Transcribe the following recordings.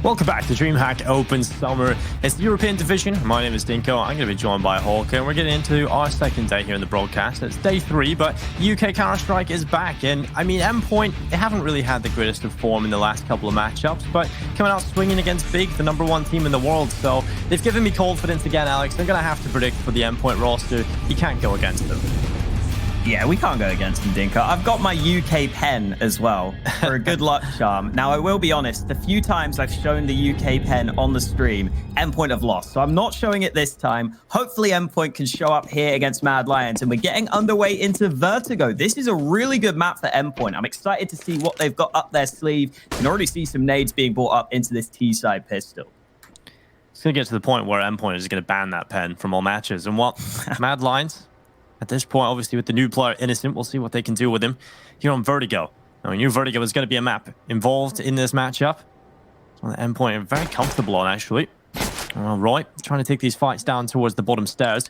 Welcome back to DreamHack Open Summer. It's the European division. My name is Dinko. I'm going to be joined by Hawk, and we're getting into our second day here in the broadcast. It's day 3, but UK Counter-Strike is back. And I mean, Endpoint, they haven't really had the greatest of form in the last couple of matchups, but coming out swinging against Big, the #1 team in the world. So they've given me confidence again, Alex. I'm going to have to predict for the Endpoint roster. You can't go against them. Yeah, we can't go against them, Dinka. I've got my UK pen as well for a good luck charm. Now, I will be honest, the few times I've shown the UK pen on the stream, Endpoint have lost. So I'm not showing it this time. Hopefully, Endpoint can show up here against Mad Lions. And we're getting underway into Vertigo. This is a really good map for Endpoint. I'm excited to see what they've got up their sleeve. You can already see some nades being brought up into this T-side pistol. It's going to get to the point where Endpoint is going to ban that pen from all matches. And what? Mad Lions? At this point, obviously, with the new player Innocent, we'll see what they can do with him here on Vertigo. Now, we knew Vertigo was going to be a map involved in this matchup. So the Endpoint are very comfortable on, actually. All right, trying to take these fights down towards the bottom stairs.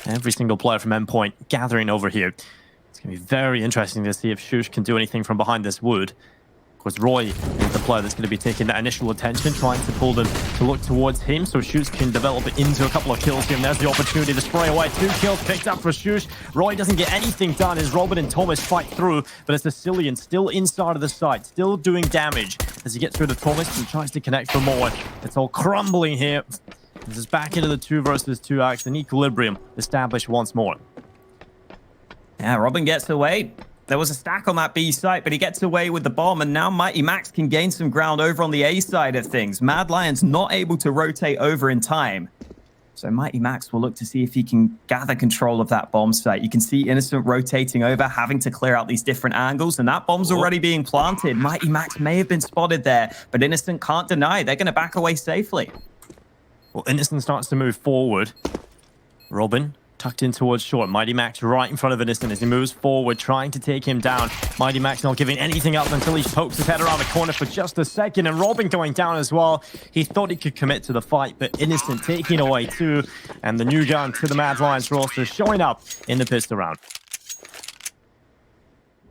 Every single player from Endpoint gathering over here. It's going to be very interesting to see if Shush can do anything from behind this wood. Of course, Roy is the player that's going to be taking that initial attention, trying to pull them to look towards him, so Shush can develop it into a couple of kills here. And there's the opportunity to spray away. 2 kills picked up for Shush. Roy doesn't get anything done as Robin and Thomas fight through, but it's the Cillian still inside of the site, still doing damage as he gets through to Thomas and tries to connect for more. It's all crumbling here. This is back into the 2 versus 2 axe, and equilibrium established once more. Yeah, Robin gets away. There was a stack on that B site, but he gets away with the bomb, and now Mighty Max can gain some ground over on the A side of things. Mad Lion's not able to rotate over in time. So Mighty Max will look to see if he can gather control of that bomb site. You can see Innocent rotating over, having to clear out these different angles, and that bomb's already being planted. Mighty Max may have been spotted there, but Innocent can't deny. They're going to back away safely. Well, Innocent starts to move forward. Robin tucked in towards short. Mighty Max right in front of Innocent as he moves forward, trying to take him down. Mighty Max not giving anything up until he pokes his head around the corner for just a second, and Robin going down as well. He thought he could commit to the fight, but Innocent taking away 2, and the new gun to the Mad Lions roster showing up in the pistol round.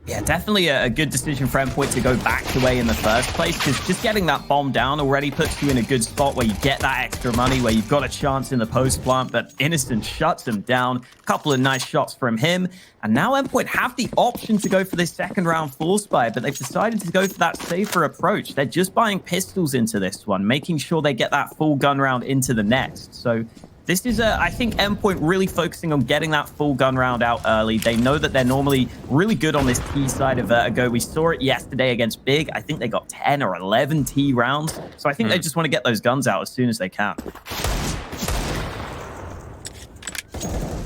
Yeah, definitely a good decision for Endpoint to go back the way in the first place, because just getting that bomb down already puts you in a good spot where you get that extra money, where you've got a chance in the post plant, but Innocent shuts him down. A couple of nice shots from him, and now Endpoint have the option to go for this second round force buy, but they've decided to go for that safer approach. They're just buying pistols into this one, making sure they get that full gun round into the next. So this is, I think, Endpoint really focusing on getting that full gun round out early. They know that they're normally really good on this T side of Vertigo. We saw it yesterday against Big. I think they got 10 or 11 T rounds. So I think they just want to get those guns out as soon as they can.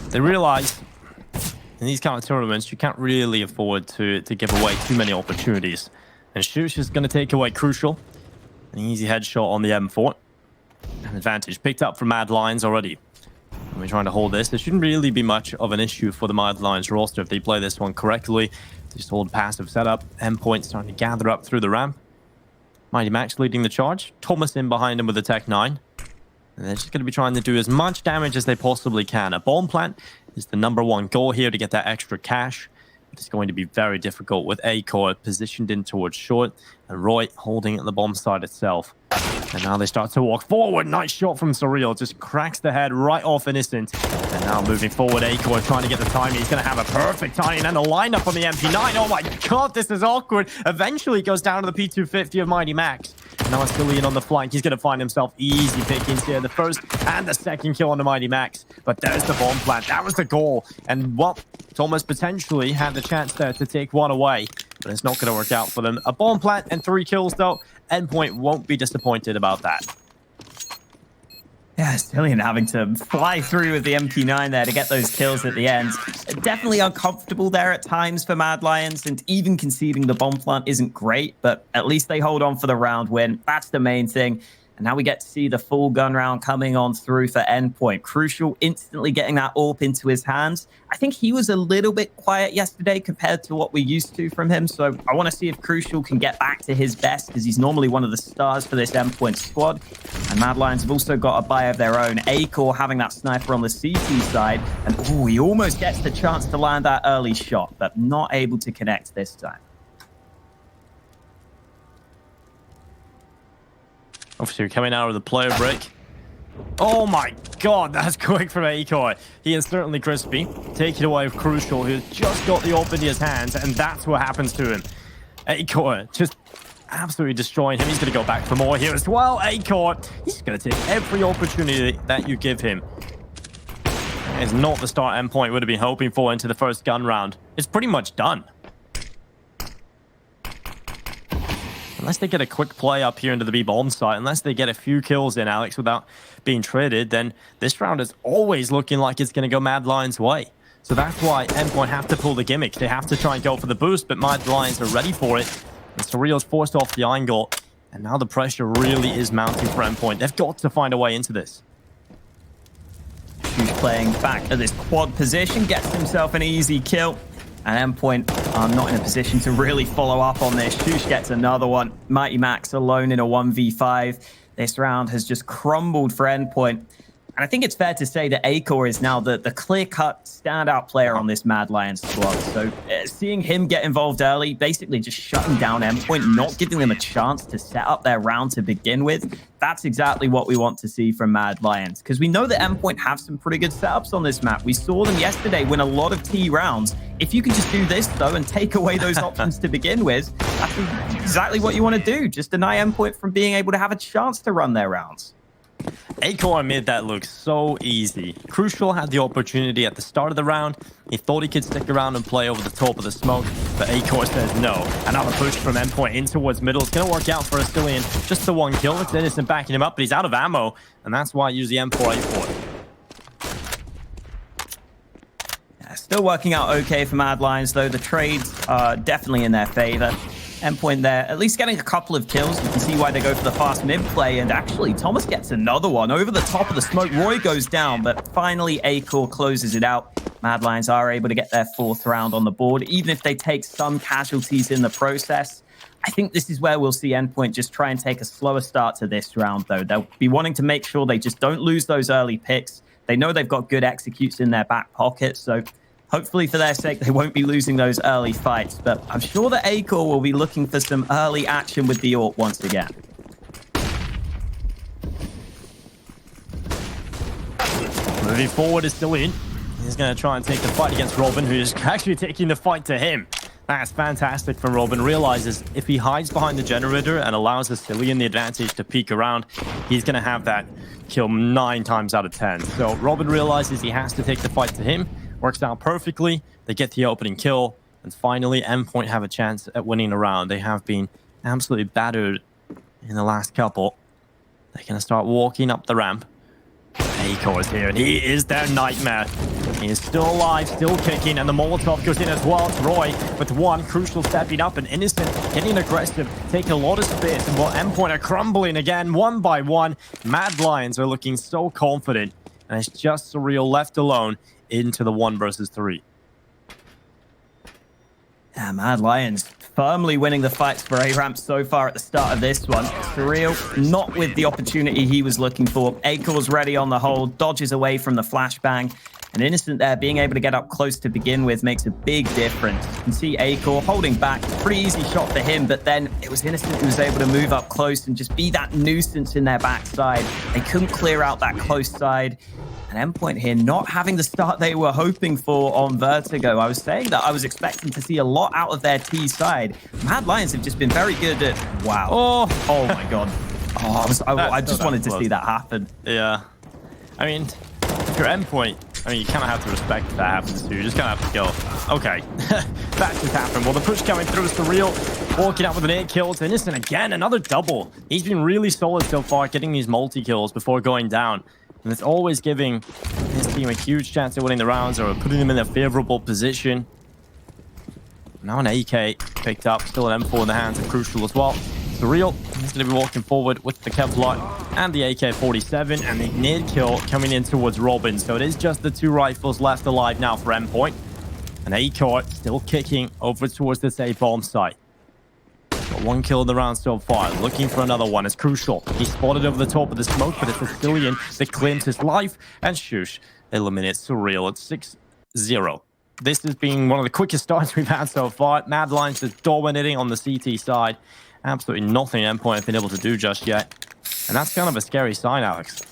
They realize in these kind of tournaments, you can't really afford to give away too many opportunities. And Shush is going to take away Crucial. An easy headshot on the M4. An advantage picked up from Mad Lions already. And we're trying to hold this. There shouldn't really be much of an issue for the Mad Lions roster if they play this one correctly. Just hold passive setup. Endpoint starting to gather up through the ramp. Mighty Max leading the charge. Thomas in behind him with the Tech 9. And they're just going to be trying to do as much damage as they possibly can. A bomb plant is the #1 goal here to get that extra cash. It's going to be very difficult with A-Core positioned in towards short and Roy holding at the bomb side itself. And now they start to walk forward. Nice shot from Surreal. Just cracks the head right off Innocent. And now moving forward, A-Core trying to get the timing. He's going to have a perfect timing and a lineup on the MP9. Oh my god, this is awkward. Eventually goes down to the P250 of Mighty Max. Now it's Cillian on the flank. He's going to find himself easy pickings here. The first and the second kill on the Mighty Max. But there's the bomb plant. That was the goal. And well, Thomas potentially had the chance there to take one away. But it's not going to work out for them. A bomb plant and 3 kills though. Endpoint won't be disappointed about that. Yeah, Cillian having to fly through with the MP9 there to get those kills at the end. Definitely uncomfortable there at times for Mad Lions, and even conceding the bomb plant isn't great, but at least they hold on for the round win. That's the main thing. And now we get to see the full gun round coming on through for Endpoint. Crucial instantly getting that AWP into his hands. I think he was a little bit quiet yesterday compared to what we're used to from him. So I want to see if Crucial can get back to his best, because he's normally one of the stars for this Endpoint squad. And Mad Lions have also got a buy of their own. A-Core having that sniper on the CT side. And oh, he almost gets the chance to land that early shot, but not able to connect this time. Obviously, coming out of the player break. Oh my god, that's quick from Akor. He is certainly crispy. Take it away with Crucial, who's just got the AWP in his hands, and that's what happens to him. Akor just absolutely destroying him. He's going to go back for more here as well. Akor, he's going to take every opportunity that you give him. It's not the start Endpoint would have been hoping for into the first gun round. It's pretty much done. Unless they get a quick play up here into the B-bomb site, unless they get a few kills in, Alex, without being traded, then this round is always looking like it's going to go Mad Lions' way. So that's why Endpoint have to pull the gimmick. They have to try and go for the boost, but Mad Lions are ready for it. And Surreal's forced off the angle, and now the pressure really is mounting for Endpoint. They've got to find a way into this. He's playing back at this quad position, gets himself an easy kill. And Endpoint not in a position to really follow up on this. Shush gets another one. Mighty Max alone in a 1v5. This round has just crumbled for Endpoint. And I think it's fair to say that Akor is now the clear-cut standout player on this Mad Lions squad. So seeing him get involved early, basically just shutting down Endpoint, not giving them a chance to set up their round to begin with, that's exactly what we want to see from Mad Lions. Because we know that Endpoint have some pretty good setups on this map. We saw them yesterday win a lot of T rounds. If you can just do this, though, and take away those options to begin with, that's exactly what you want to do. Just deny Endpoint from being able to have a chance to run their rounds. Akor made that look so easy. Crucial had the opportunity at the start of the round. He thought he could stick around and play over the top of the smoke, but Akor says no. Another push from Endpoint in towards middle. It's going to work out for Astillion. Just the one kill. It's Innocent backing him up, but he's out of ammo, and that's why I use the M4A4. Still working out okay for Mad Lions, though. The trades are definitely in their favor. Endpoint there, at least getting a couple of kills. You can see why they go for the fast mid play. And actually, Thomas gets another one over the top of the smoke. Roy goes down, but finally, Akor closes it out. Mad Lions are able to get their fourth round on the board, even if they take some casualties in the process. I think this is where we'll see Endpoint just try and take a slower start to this round, though. They'll be wanting to make sure they just don't lose those early picks. They know they've got good executes in their back pocket, so hopefully, for their sake, they won't be losing those early fights. But I'm sure that Akor will be looking for some early action with the AWP once again. Moving forward is still in. He's going to try and take the fight against Robin, who is actually taking the fight to him. That's fantastic from Robin. Realizes if he hides behind the generator and allows Astillion the advantage to peek around, he's going to have that kill 9 times out of 10. So Robin realizes he has to take the fight to him. Works out perfectly. They get the opening kill. And finally, Endpoint have a chance at winning a round. They have been absolutely battered in the last couple. They're going to start walking up the ramp. Akor is here, and he is their nightmare. He is still alive, still kicking, and the Molotov goes in as well. It's Roy with one. Crucial stepping up, and Innocent getting aggressive, taking a lot of space. And while Endpoint are crumbling again, one by one, Mad Lions are looking so confident. And it's just Surreal left alone into the 1 versus 3. Yeah, Mad Lions firmly winning the fights for A-Ramp so far at the start of this one. Surreal not with the opportunity he was looking for. Akor's ready on the hold, dodges away from the flashbang. And Innocent there being able to get up close to begin with makes a big difference. You can see Akor holding back. Pretty easy shot for him, but then it was Innocent who was able to move up close and just be that nuisance in their backside. They couldn't clear out that close side. And Endpoint here not having the start they were hoping for on Vertigo. I was saying that I was expecting to see a lot out of their T side. Mad Lions have just been very good at... Wow. Oh my God. I just wanted to see that happen. Yeah. I mean, if you're Endpoint, you kind of have to respect that happens too. You just kind of have to go, okay, that just happened. Well, the push coming through is Surreal, walking out with an 8 kills. Innocent again, another double. He's been really solid so far, getting these multi-kills before going down. And it's always giving his team a huge chance at winning the rounds or putting them in a favorable position. Now an AK picked up, still an M4 in the hands of Crucial as well. Surreal, he's going to be walking forward with the Kevlar and the AK-47, and the nade kill coming in towards Robin. So it is just the 2 rifles left alive now for Endpoint. And Akor still kicking over towards this A-bomb site. Got 1 kill in the round so far. Looking for another one. It's Crucial. He's spotted over the top of the smoke, but it's Astillion that claims his life. And Shush eliminates Surreal at 6-0. This has been one of the quickest starts we've had so far. Mad Lions just dominating on the CT side. Absolutely nothing Endpoint have been able to do just yet. And that's kind of a scary sign, Alex.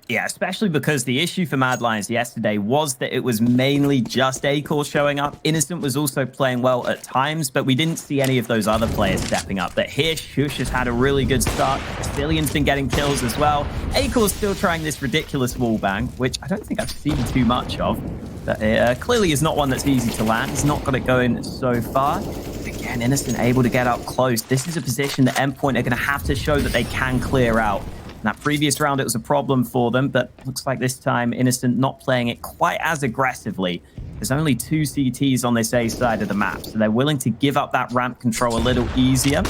Yeah, especially because the issue for Mad Lions yesterday was that it was mainly just A-Core showing up. Innocent was also playing well at times, but we didn't see any of those other players stepping up. But here, Shush has had a really good start. Stillian's been getting kills as well. A-Core's still trying this ridiculous wallbang, which I don't think I've seen too much of. But it clearly is not one that's easy to land. He's not got it going so far. But again, Innocent able to get up close. This is a position that Endpoint are going to have to show that they can clear out. In that previous round, it was a problem for them, but looks like this time, Innocent not playing it quite as aggressively. There's only 2 CTs on this A side of the map, so they're willing to give up that ramp control a little easier.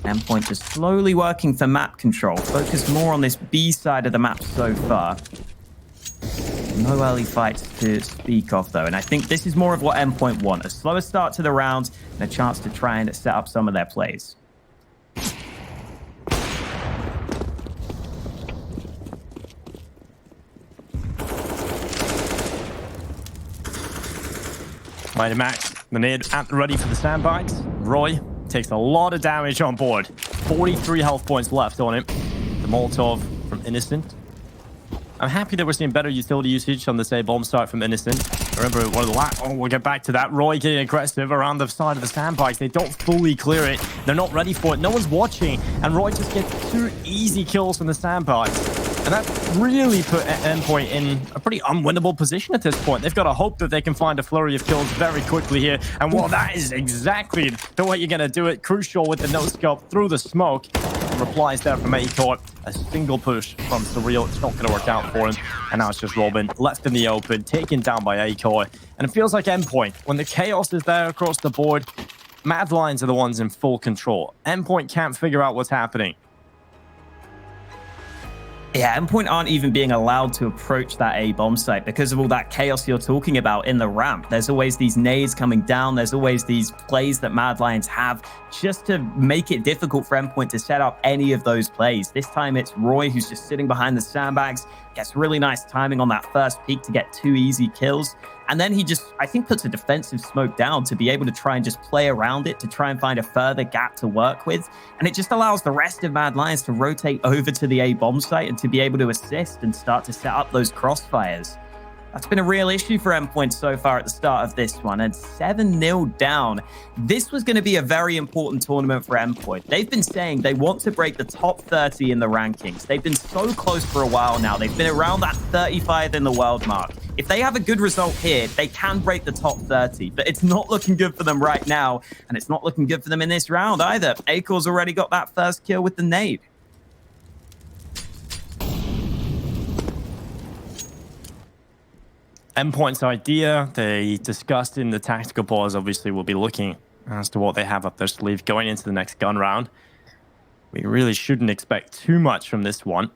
Endpoint just slowly working for map control. Focus more on this B side of the map so far. No early fights to speak of, though, and I think this is more of what Endpoint want. A slower start to the round and a chance to try and set up some of their plays. Mighty Max, the nade ready for the sandbags. Roy takes a lot of damage on board. 43 health points left on him. The Molotov from Innocent. I'm happy that we're seeing better utility usage on this A bomb start from Innocent. Remember, one of the last... Oh, we'll get back to that. Roy getting aggressive around the side of the sandbags. They don't fully clear it. They're not ready for it. No one's watching. And Roy just gets 2 easy kills from the sandbags. And that really put Endpoint in a pretty unwinnable position at this point. They've got to hope that they can find a flurry of kills very quickly here. And well, that is exactly the way you're going to do it. Crucial with the no-scope through the smoke. Replies there from A-Core. A single push from Surreal. It's not going to work out for him. And now it's just Robin left in the open, taken down by A-Core. And it feels like Endpoint, when the chaos is there across the board, Mad Lions are the ones in full control. Endpoint can't figure out what's happening. Yeah, Endpoint aren't even being allowed to approach that A bomb site because of all that chaos you're talking about in the ramp. There's always these nades coming down. There's always these plays that Mad Lions have just to make it difficult for Endpoint to set up any of those plays. This time it's Roy who's just sitting behind the sandbags, gets really nice timing on that first peek to get 2 easy kills. And then he just, I think, puts a defensive smoke down to be able to try and just play around it, to try and find a further gap to work with. And it just allows the rest of Mad Lions to rotate over to the A bomb site and to be able to assist and start to set up those crossfires. That's been a real issue for Endpoint so far at the start of this one, and 7-0 down. This was going to be a very important tournament for Endpoint. They've been saying they want to break the top 30 in the rankings. They've been so close for a while now. They've been around that 35 in the world mark. If they have a good result here, they can break the top 30, but it's not looking good for them right now, and it's not looking good for them in this round either. A-Core's already got that first kill with the nade. Endpoint's idea, they discussed in the tactical pause, obviously we'll be looking as to what they have up their sleeve going into the next gun round. We really shouldn't expect too much from this one.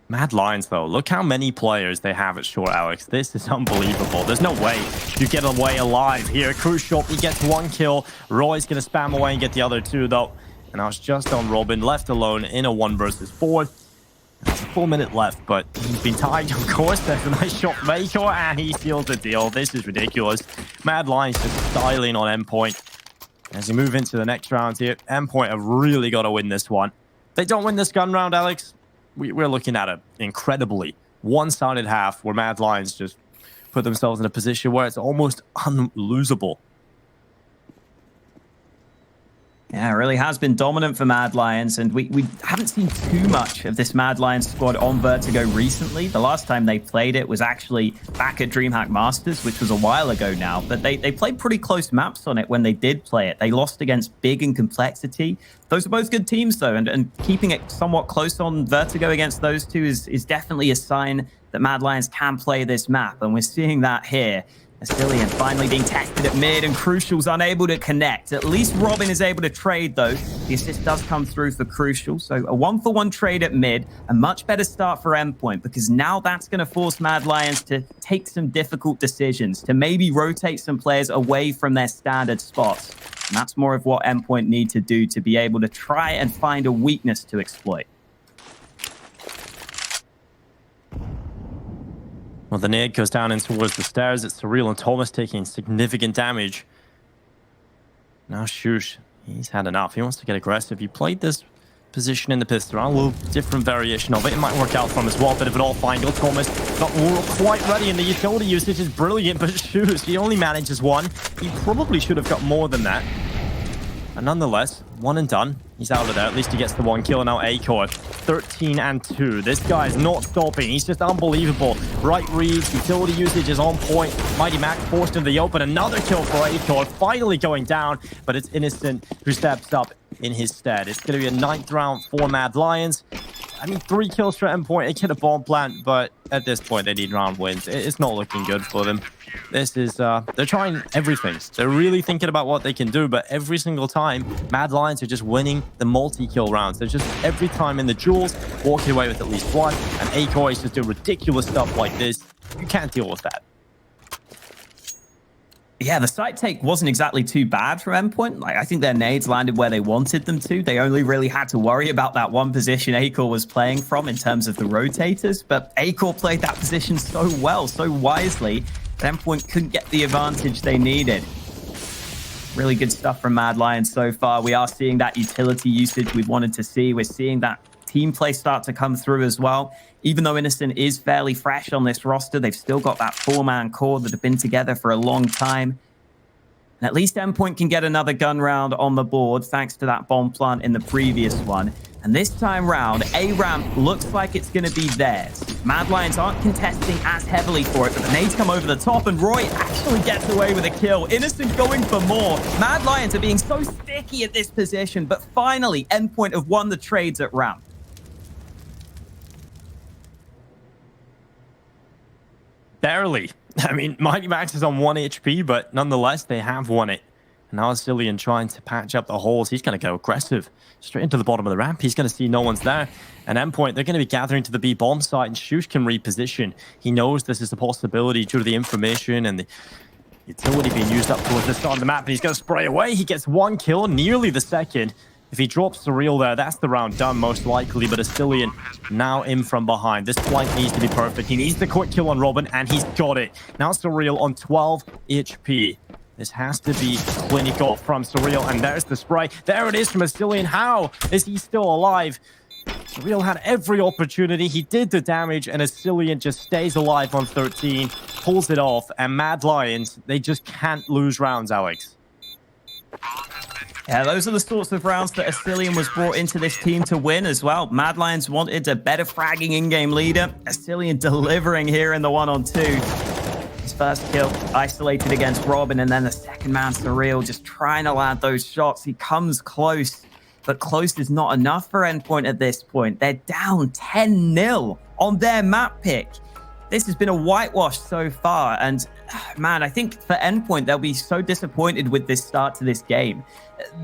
Mad Lions, though. Look how many players they have at short, Alex. This is unbelievable. There's no way you get away alive here. Crucial, he gets 1 kill. Roy's going to spam away and get the other 2, though. And now it's just on Robin, left alone in a 1 versus 4. There's a 4 minute left, but he's been tied, of course. There's a nice shot from A-Core, and he seals the deal. This is ridiculous. Mad Lions just styling on Endpoint. As you move into the next round here, Endpoint have really got to win this one. If they don't win this gun round, Alex, we're looking at an incredibly one-sided half where Mad Lions just put themselves in a position where it's almost unlosable. Yeah, it really has been dominant for Mad Lions, and we haven't seen too much of this Mad Lions squad on Vertigo recently. The last time they played it was actually back at DreamHack Masters, which was a while ago now, but they played pretty close maps on it when they did play it. They lost against Big and Complexity. Those are both good teams, though, and keeping it somewhat close on Vertigo against those two is definitely a sign that Mad Lions can play this map, and we're seeing that here. Stillian finally being tested at mid, and Crucial's unable to connect. At least Robin is able to trade, though. The assist does come through for Crucial, so a 1-for-1 trade at mid. A much better start for Endpoint, because now that's going to force Mad Lions to take some difficult decisions, to maybe rotate some players away from their standard spots. And that's more of what Endpoint need to do to be able to try and find a weakness to exploit. Well, the nade goes down in towards the stairs. It's Surreal and Thomas taking significant damage. Now Shush He's had enough. He wants to get aggressive. He played this position in the pistol round, a little different variation of it. It might work out for him as well. Bit of an all-final. Thomas not quite ready, and the utility usage is brilliant, but shoes, he only manages one. He probably should have got more than that. And nonetheless, one and done. He's out of there. At least he gets the one kill. And now Acor, 13 and 2. This guy is not stopping. He's just unbelievable. Right reads, utility usage is on point. Mighty Mac forced into the open. Another kill for Acor, finally going down. But it's Innocent who steps up in his stead. It's going to be a 9th round for Mad Lions. I mean, 3 kills for Endpoint. It hit a bomb plant, but at this point, they need round wins. It's not looking good for them. This is, they're trying everything. They're really thinking about what they can do, but every single time, Mad Lions are just winning the multi-kill rounds. They're just, every time in the duels, walking away with at least one, and Acor is just doing ridiculous stuff like this. You can't deal with that. Yeah, the site take wasn't exactly too bad from Endpoint. Like, I think their nades landed where they wanted them to. They only really had to worry about that one position Acor was playing from in terms of the rotators. But Acor played that position so well, so wisely, that Endpoint couldn't get the advantage they needed. Really good stuff from Mad Lions so far. We are seeing that utility usage we wanted to see. We're seeing that team play start to come through as well. Even though Innocent is fairly fresh on this roster, they've still got that 4-man core that have been together for a long time. And at least Endpoint can get another gun round on the board thanks to that bomb plant in the previous one. And this time round, A-Ramp looks like it's going to be theirs. Mad Lions aren't contesting as heavily for it, but the nades come over the top, and Roy actually gets away with a kill. Innocent going for more. Mad Lions are being so sticky at this position, but finally, Endpoint have won the trades at Ramp. Barely. I mean, Mighty Max is on 1 HP, but nonetheless, they have won it. And now Cillian trying to patch up the holes. He's going to go aggressive. Straight into the bottom of the ramp. He's going to see no one's there. And Endpoint, they're going to be gathering to the B bomb site, and Shush can reposition. He knows this is a possibility due to the information and the utility being used up towards the start of the map. And he's going to spray away. He gets 1 kill, nearly the second. If he drops Surreal there, that's the round done, most likely. But Cillian now in from behind. This flank needs to be perfect. He needs the quick kill on Robin, and he's got it. Now Surreal on 12 HP. This has to be clinical from Surreal, and there's the spray. There it is from Cillian. How is he still alive? Surreal had every opportunity. He did the damage, and Cillian just stays alive on 13, pulls it off, and Mad Lions, they just can't lose rounds, Alex. Yeah, those are the sorts of rounds that Cillian was brought into this team to win as well. Mad Lions wanted a better fragging in-game leader. Cillian delivering here in the 1-on-2. His first kill isolated against Robin, and then the second man, Surreal, just trying to land those shots. He comes close, but close is not enough for Endpoint at this point. They're down 10-0 on their map pick. This has been a whitewash so far, and man, I think for Endpoint, they'll be so disappointed with this start to this game.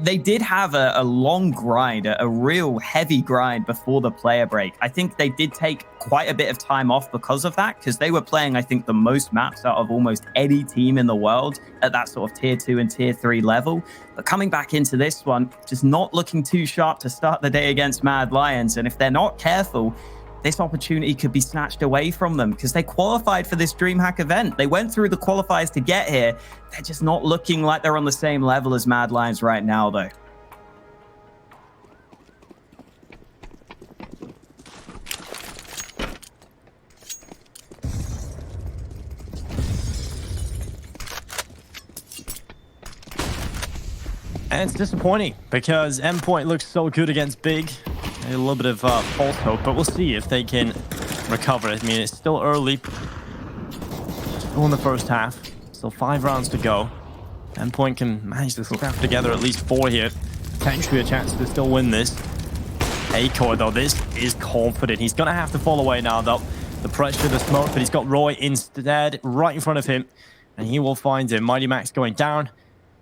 They did have a long grind, a real heavy grind before the player break. I think they did take quite a bit of time off because of that, because they were playing, I think, the most maps out of almost any team in the world at that sort of tier 2 and tier 3 level. But coming back into this one, just not looking too sharp to start the day against Mad Lions. And if they're not careful, this opportunity could be snatched away from them, because they qualified for this DreamHack event. They went through the qualifiers to get here. They're just not looking like they're on the same level as Mad Lions right now, though. And it's disappointing because Endpoint looks so good against Big. A little bit of false hope, but we'll see if they can recover it. I mean, it's still early. Still in the first half. Still 5 rounds to go. Endpoint can manage to scrap together at least 4 here. Potentially a chance to still win this. Acor, though, this is confident. He's going to have to fall away now, though. The pressure, the smoke, but he's got Roy instead right in front of him. And he will find him. Mighty Max going down.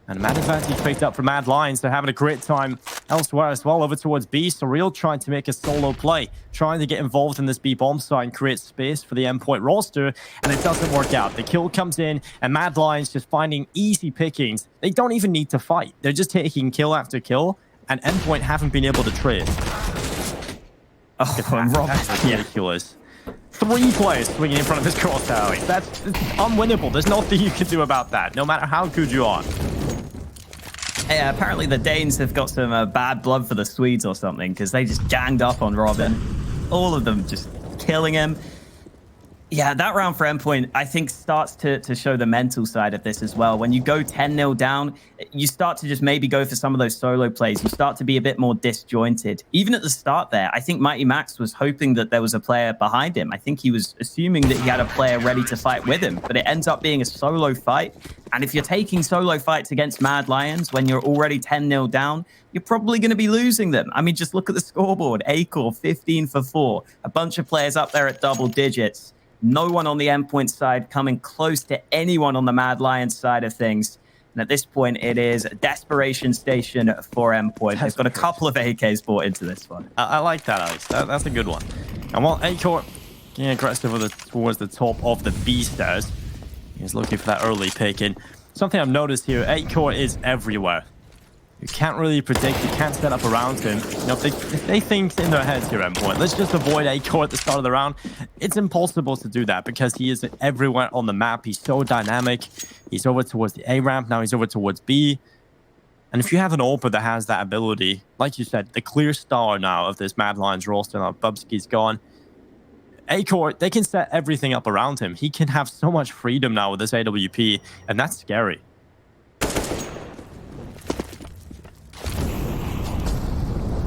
And a mad advantage picked up from Mad Lions. They're having a great time elsewhere as well. Over towards B. Surreal trying to make a solo play. Trying to get involved in this B bomb site and create space for the Endpoint roster. And it doesn't work out. The kill comes in. And Mad Lions just finding easy pickings. They don't even need to fight. They're just taking kill after kill. And Endpoint haven't been able to trade. Oh, and Rob. That's ridiculous. 3 players swinging in front of his cross alley. That's unwinnable. There's nothing you can do about that. No matter how good you are. Yeah, apparently the Danes have got some bad blood for the Swedes or something, because they just ganged up on Robin. All of them just killing him. Yeah, that round for Endpoint, I think, starts to show the mental side of this as well. When you go 10-0 down, you start to just maybe go for some of those solo plays. You start to be a bit more disjointed. Even at the start there, I think Mighty Max was hoping that there was a player behind him. I think he was assuming that he had a player ready to fight with him, but it ends up being a solo fight. And if you're taking solo fights against Mad Lions when you're already 10-0 down, you're probably going to be losing them. I mean, just look at the scoreboard. Acor, 15 for 4. A bunch of players up there at double digits. No one on the Endpoint side coming close to anyone on the Mad Lions side of things. And at this point, it is a desperation station for Endpoint. They've got a couple of AKs brought into this one. I like that, Alex. That's a good one. And while Acor getting aggressive towards the top of the B stairs, he's looking for that early pick in. Something I've noticed here, Acor is everywhere. You can't really predict, you can't set up around him. You know, if they think in their heads here, Endpoint, let's just avoid Acor at the start of the round, it's impossible to do that because he is everywhere on the map. He's so dynamic. He's over towards the A ramp, now he's over towards B. And if you have an AWPer that has that ability, like you said, the clear star now of this Mad Lions roster, now Bubsky's gone. Acor, they can set everything up around him. He can have so much freedom now with this AWP, and that's scary.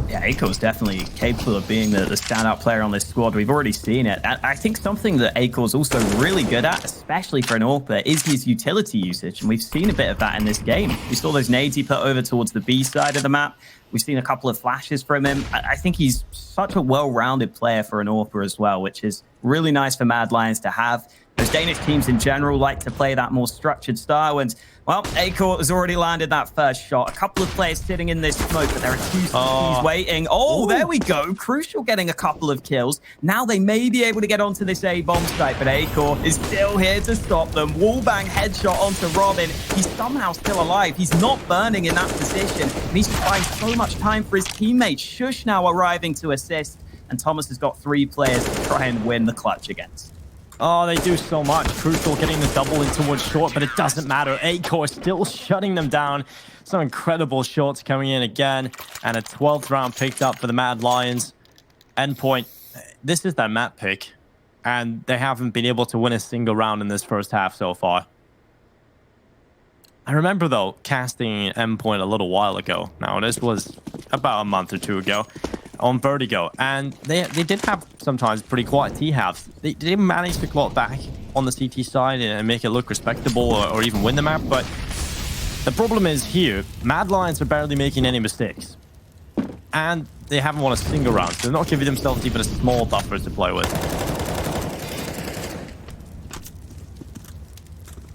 Yeah, Acor's definitely capable of being the standout player on this squad. We've already seen it. And I think something that Acor's also really good at, especially for an AWPer, is his utility usage. And we've seen a bit of that in this game. We saw those nades he put over towards the B side of the map. We've seen a couple of flashes from him. I think he's such a well-rounded player for an AWPer as well, which is really nice for Mad Lions to have. Those Danish teams in general like to play that more structured style. And, well, Acor has already landed that first shot. A couple of players sitting in this smoke, but there are two CTs waiting. Oh, there we go. Crucial getting a couple of kills. Now they may be able to get onto this A-bomb site, but Acor is still here to stop them. Wallbang headshot onto Robin. He's somehow still alive. He's not burning in that position. And he's buying so much time for his teammates. Shush now arriving to assist. And Thomas has got 3 players to try and win the clutch against. Oh, they do so much. Crucial getting the double in towards short, but it doesn't matter. Acor still shutting them down. Some incredible shots coming in again. And a 12th round picked up for the Mad Lions. Endpoint, this is their map pick. And they haven't been able to win a single round in this first half so far. I remember, though, casting Endpoint a little while ago. Now, this was about a month or 2 ago. On Vertigo, and they did have sometimes pretty quiet T-halves. They didn't manage to claw back on the CT side and make it look respectable or even win the map, but the problem is here, Mad Lions are barely making any mistakes. And they haven't won a single round, so they're not giving themselves even a small buffer to play with.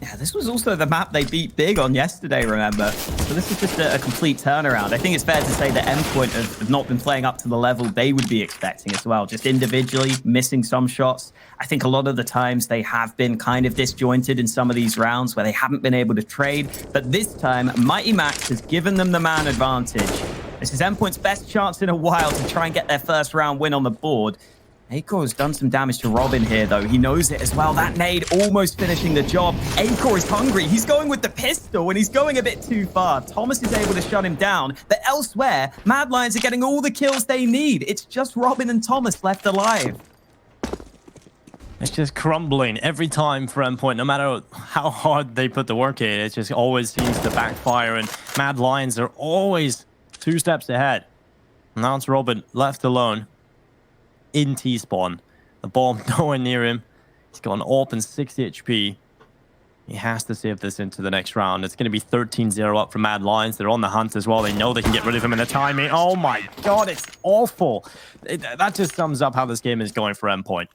Yeah, this was also the map they beat big on yesterday, remember? So this is just a complete turnaround. I think it's fair to say that Endpoint have not been playing up to the level they would be expecting as well. Just individually missing some shots. I think a lot of the times they have been kind of disjointed in some of these rounds where they haven't been able to trade. But this time, Mighty Max has given them the man advantage. This is Endpoint's best chance in a while to try and get their first round win on the board. Acor has done some damage to Robin here, though. He knows it as well. That nade almost finishing the job. Acor is hungry. He's going with the pistol, and he's going a bit too far. Thomas is able to shut him down. But elsewhere, Mad Lions are getting all the kills they need. It's just Robin and Thomas left alive. It's just crumbling every time for Endpoint. No matter how hard they put the work in, it just always seems to backfire. And Mad Lions are always 2 steps ahead. Now it's Robin left alone. In T-spawn. The bomb nowhere near him. He's got an AWP and 60 HP. He has to save this into the next round. It's going to be 13-0 up for Mad Lions. They're on the hunt as well. They know they can get rid of him in the timing. Oh my god, it's awful. That just sums up how this game is going for Endpoint.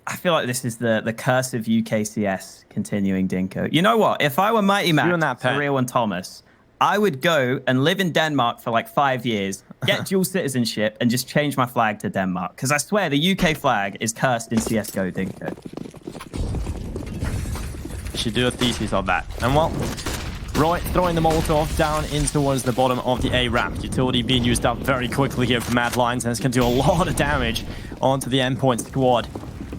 I feel like this is the curse of UKCS continuing, Dinko. You know what? If I were Mighty Max, Surreal and Thomas, I would go and live in Denmark for like 5 years, get dual citizenship, and just change my flag to Denmark. Because I swear the UK flag is cursed in CSGO, Dinko. You should do a thesis on that. And well, Roy throwing the Molotov down in towards the bottom of the A ramp. Utility being used up very quickly here for Mad Lions, and it's going to do a lot of damage onto the Endpoint squad.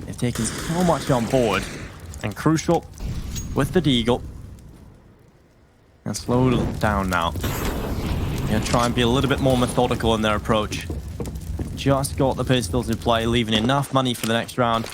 They've taken so much on board. And Crucial with the Deagle. And slow down now. Try and be a little bit more methodical in their approach. Just got the pistols in play, leaving enough money for the next round.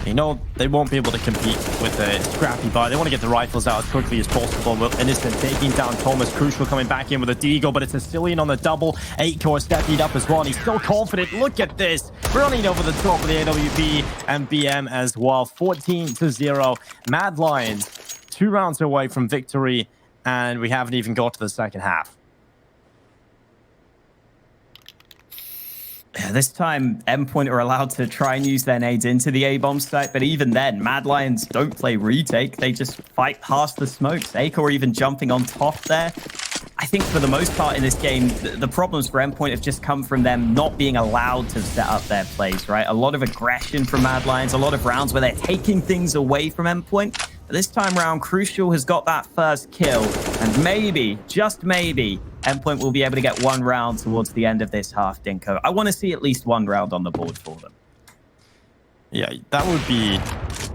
You know, they won't be able to compete with a scrappy buy. They want to get the rifles out as quickly as possible. Will Innocent taking down Thomas. Crucial coming back in with a deagle, but it's a Cillian on the double. 8-core stepping up as well, and he's so confident. Look at this. Running over the top of the AWP and BM as well. 14-0. Mad Lions, 2 rounds away from victory, and we haven't even got to the second half. This time, Endpoint are allowed to try and use their nades into the A-bomb site, but even then, Mad Lions don't play retake. They just fight past the smokes. A-core even jumping on top there. I think for the most part in this game, the problems for Endpoint have just come from them not being allowed to set up their plays, right? A lot of aggression from Mad Lions, a lot of rounds where they're taking things away from Endpoint. But this time around, Crucial has got that first kill, and maybe, just maybe, Endpoint will be able to get 1 round towards the end of this half, Dinko. I want to see at least 1 round on the board for them. Yeah, that would be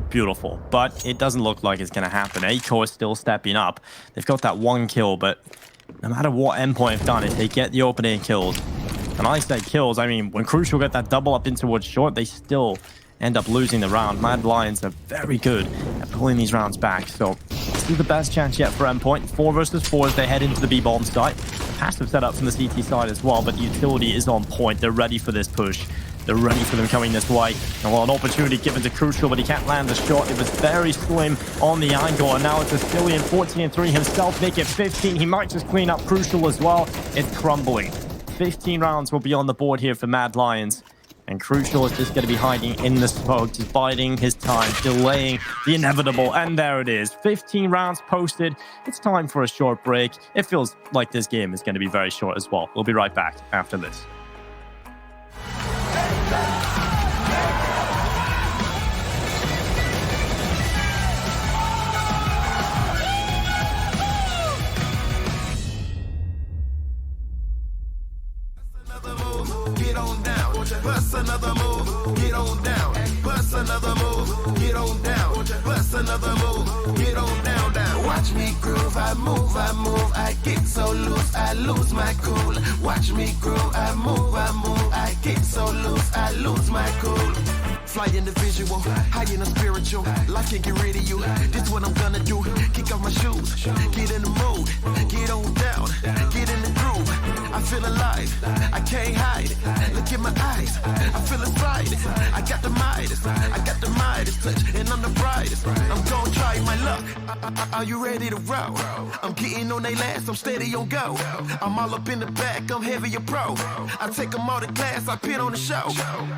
beautiful, but it doesn't look like it's going to happen. A-core is still stepping up. They've got that 1 kill, but no matter what Endpoint have done, if they get the opening kills, and I say kills, I mean, when Crucial get that double up in towards short, they still end up losing the round. Mad Lions are very good at pulling these rounds back, so this is the best chance yet for Endpoint. 4 versus 4 as they head into the B-bomb site. Passive setup from the CT side as well, but utility is on point. They're ready for this push. They're ready for them coming this way. And well, an opportunity given to Crucial, but he can't land the shot. It was very slim on the angle, and now it's a Cillian 14-3 himself, make it 15. He might just clean up Crucial as well. It's crumbling. 15 rounds will be on the board here for Mad Lions. And Crucial is just going to be hiding in the smoke, just biding his time, delaying the inevitable. And there it is. 15 rounds posted. It's time for a short break. It feels like this game is going to be very short as well. We'll be right back after this. Bust another move, get on down. Bust another move, get on down. Bust another move, get on down, down. Watch me groove, I move, I get so loose, I lose my cool. Watch me groove, I move, I get so loose, I lose my cool. Fly in the visual, high in the spiritual. Life can't get rid of you. This what I'm gonna do. Kick off my shoes, get in the mood, get on down, get in the groove. I feel alive, I can't hide it. Look in my eyes, I feel excited. I got the Midas touch, and I'm the brightest. I'm gonna try my luck. Are you ready to roll? I'm getting on they last, I'm steady on go. I'm all up in the back, I'm heavy a pro. I take them all to class, I pit on the show.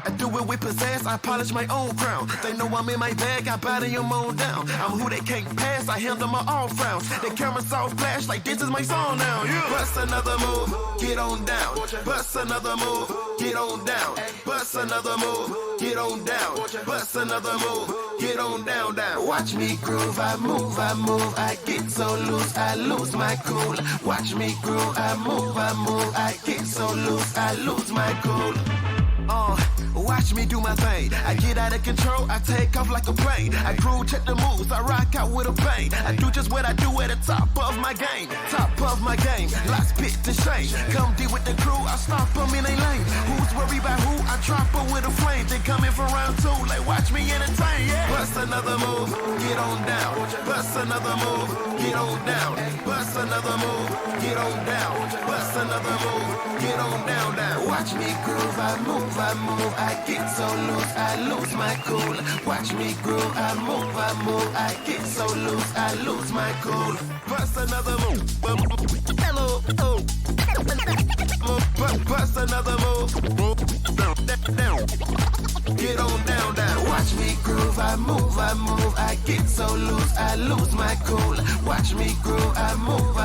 I do it with pizzazz, I polish my own crown. They know I'm in my bag, I body them on down. I'm who they can't pass, I handle my all frowns. They cameras all flash like this is my song now. Yeah. Bust another move, get on down. Bust another move, get on down. Bust another move, get on down. Bust another move, get on down, down. Watch me groove, I move, I get so loose, I lose my cool. Watch me groove, I move, I get so loose, I lose my cool. Watch me do my thing. I get out of control, I take off like a plane. I groove, check the moves, I rock out with a bang. I do just what I do at the top of my game. Top of my game, lots spit to shame. Come deal with the crew, I stop them in a lane. Who's worried about who? I drop them with a flame. They coming for round 2, like watch me entertain, yeah. Bust another move, get on down. Bust another move, get on down. Bust another move, get on down. Bust another move, get on down, down. Watch me groove, I move, I get so loose, I lose my cool. Watch me groove, I move, I get so loose, I lose my cool. Bust another move, hello, bust another move, down. Get on down, down. Watch me groove, I move, I get so loose, I lose my cool. Watch me groove, I move,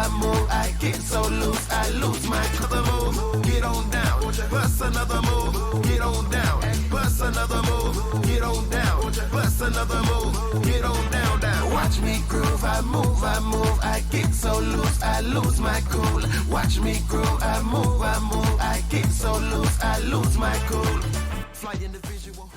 I get so loose, I lose my cool. Get on down, bust another move, get on down. Bust another move, get on down. Bust another move, get on down, down. Watch me groove, I move, I get so loose, I lose my cool. Watch me groove, I move, I get so loose, I lose my cool. Fly in the visual.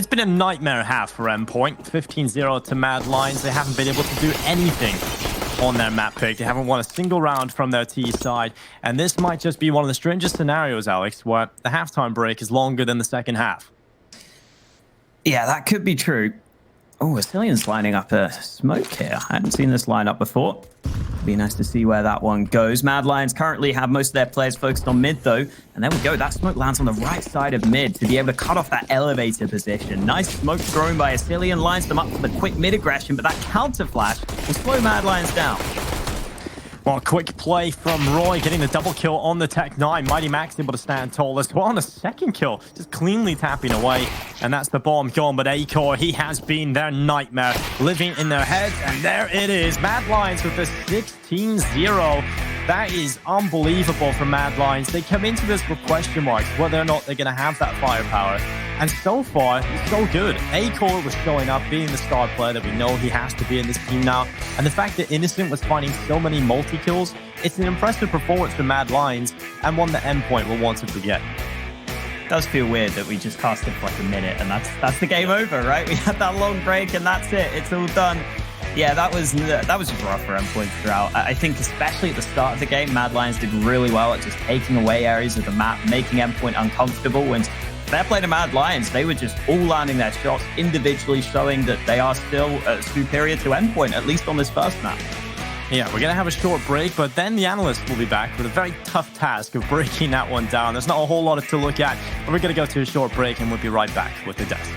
It's been a nightmare half for Endpoint. 15-0 to Mad Lions. They haven't been able to do anything on their map pick. They haven't won a single round from their T side. And this might just be one of the strangest scenarios, Alex, where the halftime break is longer than the second half. Yeah, that could be true. Oh, Asilian's lining up a smoke here. I hadn't seen this lineup before. Be nice to see where that one goes. Mad Lions currently have most of their players focused on mid, though. And there we go. That smoke lands on the right side of mid to be able to cut off that elevator position. Nice smoke thrown by Asilian. Lines them up for the quick mid aggression, but that counter flash will slow Mad Lions down. Well, quick play from Roy, getting the double kill on the Tech 9. Mighty Max able to stand tall as well on a second kill, just cleanly tapping away. And that's the bomb gone, but Acor, he has been their nightmare, living in their heads. And there it is, Mad Lions with the 16-0. That is unbelievable for Mad Lions. They come into this with question marks, whether or not they're going to have that firepower. And so far, it's so good. Acor was showing up, being the star player that we know he has to be in this team now. And the fact that Innocent was finding so many multi-kills, it's an impressive performance for Mad Lions, and one that Endpoint will want to forget. It does feel weird that we just casted for like a minute, and that's the game over, right? We had that long break, and that's it. It's all done. Yeah, that was just rough for Endpoint throughout. I think especially at the start of the game, Mad Lions did really well at just taking away areas of the map, making Endpoint uncomfortable. And fair play to Mad Lions, they were just all landing their shots individually, showing that they are still superior to Endpoint, at least on this first map. Yeah, we're going to have a short break, but then the analyst will be back with a very tough task of breaking that one down. There's not a whole lot to look at, but we're going to go to a short break, and we'll be right back with the desk.